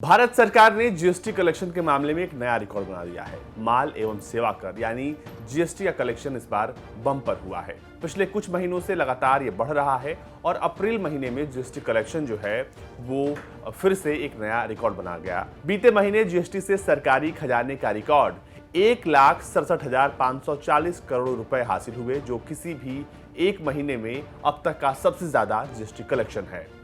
भारत सरकार ने GST collection के मामले में एक नया रिकॉर्ड बना दिया है। माल एवं सेवा कर यानी जीएसटी का कलेक्शन इस बार बम्पर हुआ है। पिछले कुछ महीनों से लगातार ये बढ़ रहा है और अप्रैल महीने में जीएसटी कलेक्शन जो है वो फिर से एक नया रिकॉर्ड बना गया। बीते महीने जीएसटी से सरकारी खजाने का रिकॉर्ड 1,67,540 करोड़ रुपए हासिल हुए, जो किसी भी एक महीने में अब तक का सबसे ज्यादा जीएसटी कलेक्शन है।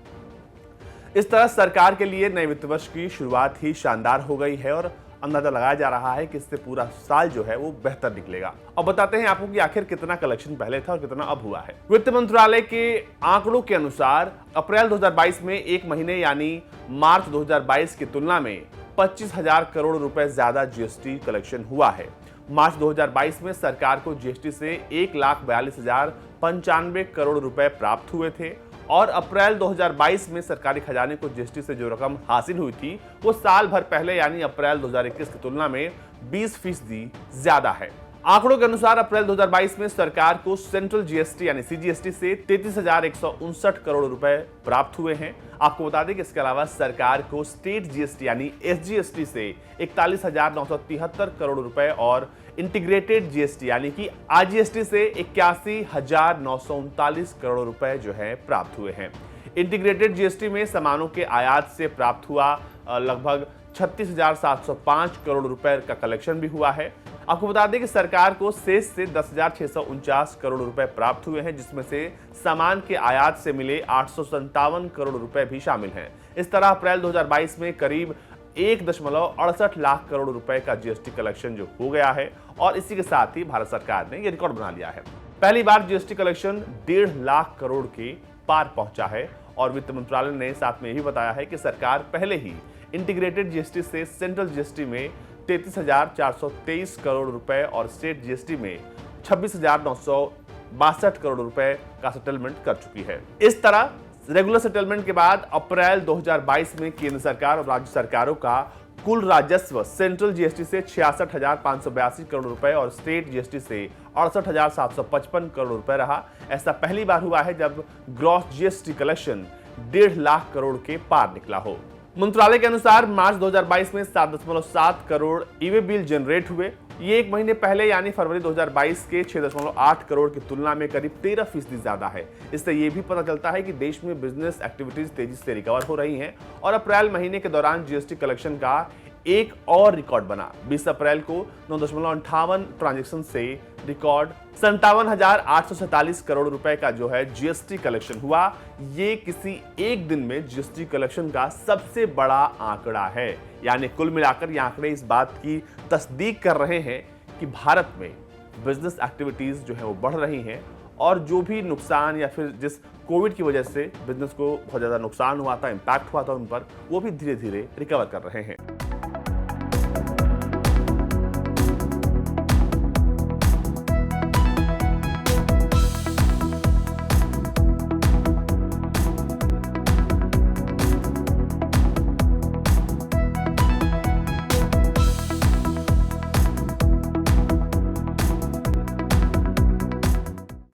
इस तरह सरकार के लिए नए वित्त वर्ष की शुरुआत ही शानदार हो गई है और अंदाजा लगाया जा रहा है कि इससे पूरा साल जो है वो बेहतर निकलेगा। अब बताते हैं आपको कि आखिर कितना कलेक्शन पहले था और कितना अब हुआ है। वित्त मंत्रालय के आंकड़ों के अनुसार अप्रैल 2022 में एक महीने यानी मार्च 2022 की तुलना में 25,000 करोड़ रुपए ज्यादा जीएसटी कलेक्शन हुआ है। मार्च 2022 में सरकार को जीएसटी से 1,42,095 करोड़ रुपए प्राप्त हुए थे और अप्रैल 2022 में सरकारी खजाने को जीएसटी से जो रकम हासिल हुई थी वो साल भर पहले यानी अप्रैल 2021 की तुलना में 20% ज्यादा है। आंकड़ों के अनुसार अप्रैल 2022 में सरकार को सेंट्रल जीएसटी यानी सीजीएसटी से 33,159 करोड़ रुपए प्राप्त हुए हैं। आपको बता दें कि इसके अलावा सरकार को स्टेट जीएसटी यानी एसजीएसटी से 41,973 करोड़ रुपए और इंटीग्रेटेड जीएसटी यानी कि आरजीएसटी से 81,939 करोड़ रुपए जो है प्राप्त हुए हैं। इंटीग्रेटेड जीएसटी में सामानों के आयात से प्राप्त हुआ लगभग 36,705 करोड़ रुपए का कलेक्शन भी हुआ है। आपको बता दें कि सरकार को सेस से 10,649 करोड़ रुपए प्राप्त हुए हैं, जिसमें से सामान के आयात से मिले 857 करोड़ रुपए भी शामिल हैं। इस तरह अप्रैल 2022 में करीब 1.68 लाख करोड़ रुपए का जीएसटी कलेक्शन जो हो गया है और इसी के साथ ही भारत सरकार ने यह रिकॉर्ड बना लिया है। पहली बार जीएसटी कलेक्शन 1.5 लाख करोड़ के पार पहुंचा है और वित्त मंत्रालय ने साथ में यह भी बताया है कि सरकार पहले ही इंटीग्रेटेड जीएसटी से सेंट्रल जीएसटी में 33,423 करोड़ रुपए और स्टेट जीएसटी में 26,962 करोड़ रुपए का सेटलमेंट कर चुकी है। इस तरह रेगुलर सेटलमेंट के बाद अप्रैल 2022 में केंद्र सरकार और राज्य सरकारों का कुल राजस्व सेंट्रल जीएसटी से 66,582 करोड़ रुपए और स्टेट जीएसटी से 68,755 करोड़ रुपए रहा। ऐसा पहली बार हुआ है जब gross GST collection 1.5 lakh crore के पार निकला हो। मंत्रालय के अनुसार मार्च 2022 में 7.7 करोड़ ई-वे बिल जनरेट हुए। ये एक महीने पहले यानी फरवरी 2022 के 6.8 करोड़ की तुलना में करीब 13% ज्यादा है। इससे ये भी पता चलता है कि देश में बिजनेस एक्टिविटीज तेजी से रिकवर हो रही हैं और अप्रैल महीने के दौरान जीएसटी कलेक्शन का एक और रिकॉर्ड बना। 20 अप्रैल को 9.58 ट्रांजैक्शन से रिकॉर्ड 57,847 करोड़ रुपए का जो है जीएसटी कलेक्शन हुआ। ये किसी एक दिन में जीएसटी कलेक्शन का सबसे बड़ा आंकड़ा है। यानी कुल मिलाकर ये आंकड़े इस बात की तस्दीक कर रहे हैं कि भारत में बिजनेस एक्टिविटीज जो है वो बढ़ रही हैं और जो भी नुकसान या फिर जिस कोविड की वजह से बिजनेस को बहुत ज्यादा नुकसान हुआ था, इंपैक्ट हुआ था उन पर, वो भी धीरे धीरे रिकवर कर रहे हैं।